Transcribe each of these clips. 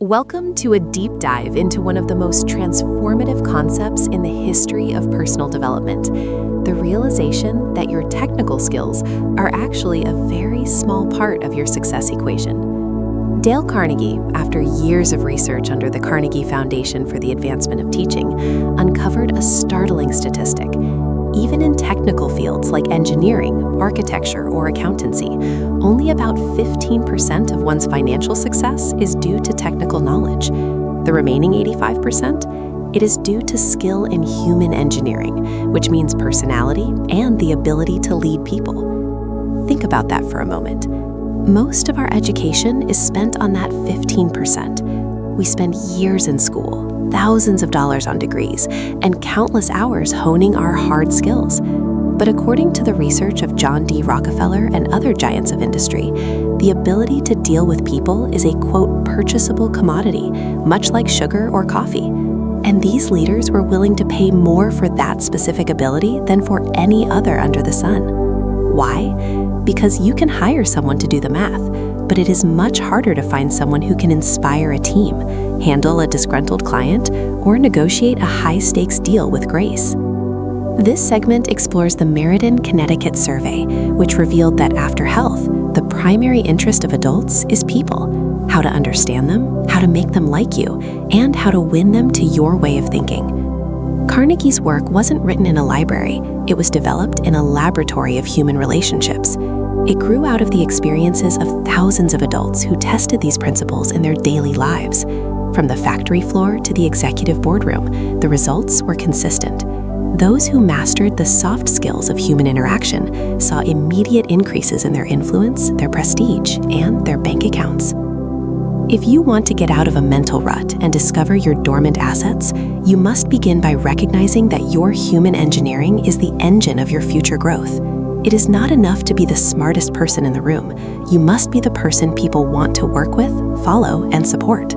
Welcome to a deep dive into one of the most transformative concepts in the history of personal development, the realization that your technical skills are actually a very small part of your success equation. Dale Carnegie, after years of research under the Carnegie Foundation for the Advancement of Teaching, uncovered a startling statistic. Even in technical fields like engineering, architecture, or accountancy, only about 15% of one's financial success is due to technical knowledge. The remaining 85%, it is due to skill in human engineering, which means personality and the ability to lead people. Think about that for a moment. Most of our education is spent on that 15%. We spend years in school, thousands of dollars on degrees, and countless hours honing our hard skills. But according to the research of John D. Rockefeller and other giants of industry, the ability to deal with people is a, quote, purchasable commodity, much like sugar or coffee. And these leaders were willing to pay more for that specific ability than for any other under the sun. Why? Because you can hire someone to do the math, but it is much harder to find someone who can inspire a team, handle a disgruntled client, or negotiate a high-stakes deal with grace. This segment explores the Meriden, Connecticut survey, which revealed that after health, the primary interest of adults is people, how to understand them, how to make them like you, and how to win them to your way of thinking. Carnegie's work wasn't written in a library, it was developed in a laboratory of human relationships. It grew out of the experiences of thousands of adults who tested these principles in their daily lives. From the factory floor to the executive boardroom, the results were consistent. Those who mastered the soft skills of human interaction saw immediate increases in their influence, their prestige, and their bank accounts. If you want to get out of a mental rut and discover your dormant assets, you must begin by recognizing that your human engineering is the engine of your future growth. It is not enough to be the smartest person in the room. You must be the person people want to work with, follow, and support.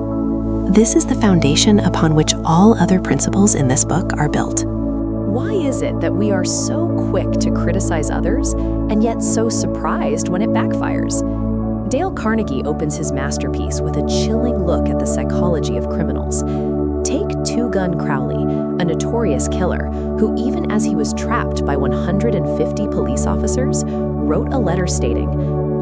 This is the foundation upon which all other principles in this book are built. Why is it that we are so quick to criticize others and yet so surprised when it backfires? Dale Carnegie opens his masterpiece with a chilling look at the psychology of criminals. Take Two-Gun Crowley, a notorious killer who, even as he was trapped by 150 police officers, wrote a letter stating,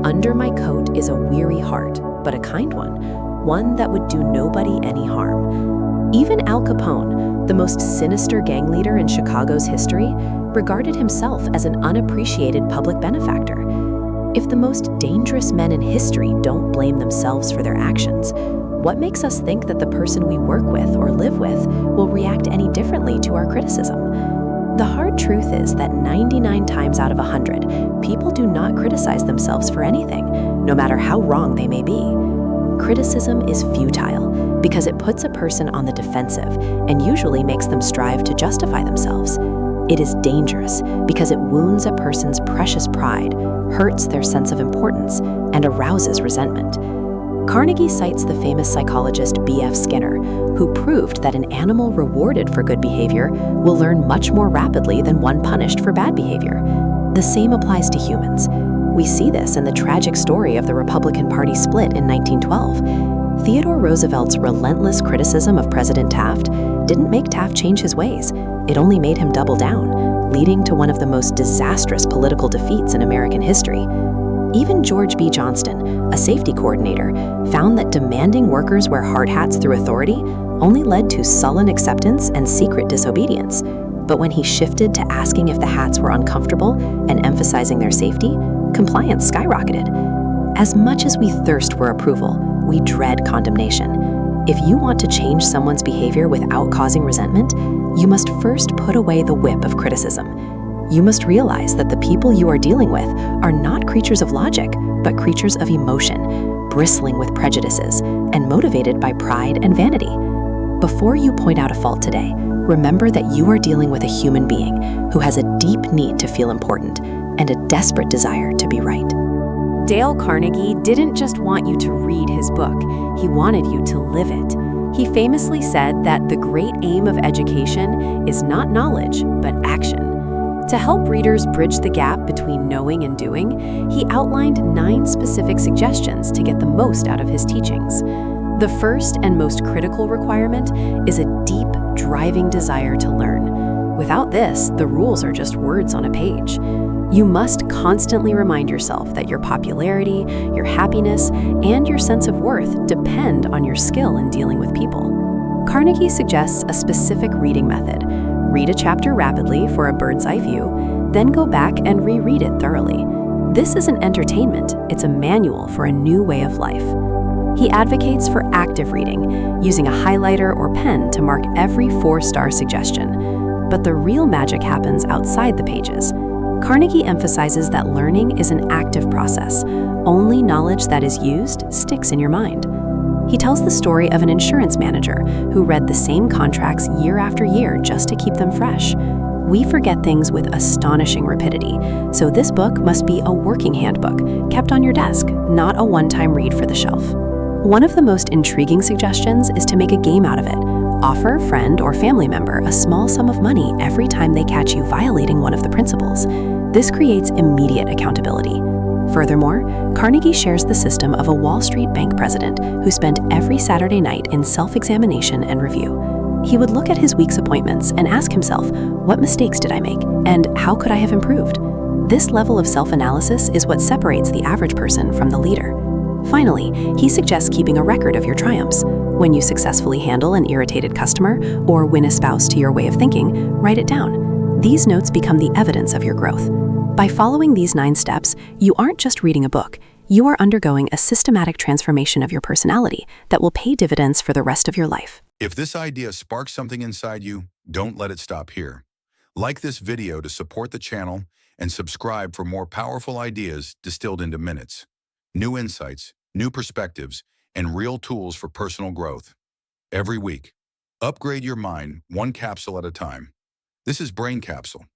"Under my coat is a weary heart, but a kind one that would do nobody any harm." Even Al Capone, the most sinister gang leader in Chicago's history, regarded himself as an unappreciated public benefactor. If the most dangerous men in history don't blame themselves for their actions, what makes us think that the person we work with or live with will react any differently to our criticism? The hard truth is that 99 times out of 100, people do not criticize themselves for anything, no matter how wrong they may be. Criticism is futile because it puts a person on the defensive and usually makes them strive to justify themselves. It is dangerous because it wounds a person's precious pride, hurts their sense of importance, and arouses resentment. Carnegie cites the famous psychologist B.F. Skinner, who proved that an animal rewarded for good behavior will learn much more rapidly than one punished for bad behavior. The same applies to humans. We see this in the tragic story of the Republican Party split in 1912. Theodore Roosevelt's relentless criticism of President Taft didn't make Taft change his ways. It only made him double down, leading to one of the most disastrous political defeats in American history. Even George B. Johnston, a safety coordinator, found that demanding workers wear hard hats through authority only led to sullen acceptance and secret disobedience. But when he shifted to asking if the hats were uncomfortable and emphasizing their safety, compliance skyrocketed. As much as we thirst for approval, we dread condemnation. If you want to change someone's behavior without causing resentment, you must first put away the whip of criticism. You must realize that the people you are dealing with are not creatures of logic, but creatures of emotion, bristling with prejudices, and motivated by pride and vanity. Before you point out a fault today, remember that you are dealing with a human being who has a deep need to feel important and a desperate desire to be right. Dale Carnegie didn't just want you to read his book, he wanted you to live it. He famously said that the great aim of education is not knowledge, but action. To help readers bridge the gap between knowing and doing, he outlined 9 specific suggestions to get the most out of his teachings. The first and most critical requirement is a deep, driving desire to learn. Without this, the rules are just words on a page. You must constantly remind yourself that your popularity, your happiness, and your sense of worth depend on your skill in dealing with people. Carnegie suggests a specific reading method. Read a chapter rapidly for a bird's eye view, then go back and reread it thoroughly. This isn't entertainment, it's a manual for a new way of life. He advocates for active reading, using a highlighter or pen to mark every 4-star suggestion. But the real magic happens outside the pages. Carnegie emphasizes that learning is an active process. Only knowledge that is used sticks in your mind. He tells the story of an insurance manager who read the same contracts year after year just to keep them fresh. We forget things with astonishing rapidity, so this book must be a working handbook, kept on your desk, not a one-time read for the shelf. One of the most intriguing suggestions is to make a game out of it. Offer a friend or family member a small sum of money every time they catch you violating one of the principles. This creates immediate accountability. Furthermore, Carnegie shares the system of a Wall Street bank president who spent every Saturday night in self-examination and review. He would look at his week's appointments and ask himself, what mistakes did I make, and how could I have improved? This level of self-analysis is what separates the average person from the leader. Finally, he suggests keeping a record of your triumphs. When you successfully handle an irritated customer or win a spouse to your way of thinking, write it down. These notes become the evidence of your growth. By following these 9 steps, you aren't just reading a book, you are undergoing a systematic transformation of your personality that will pay dividends for the rest of your life. If this idea sparks something inside you, don't let it stop here. Like this video to support the channel and subscribe for more powerful ideas distilled into minutes. New insights, new perspectives, and real tools for personal growth. Every week, upgrade your mind one capsule at a time. This is Brain Capsule.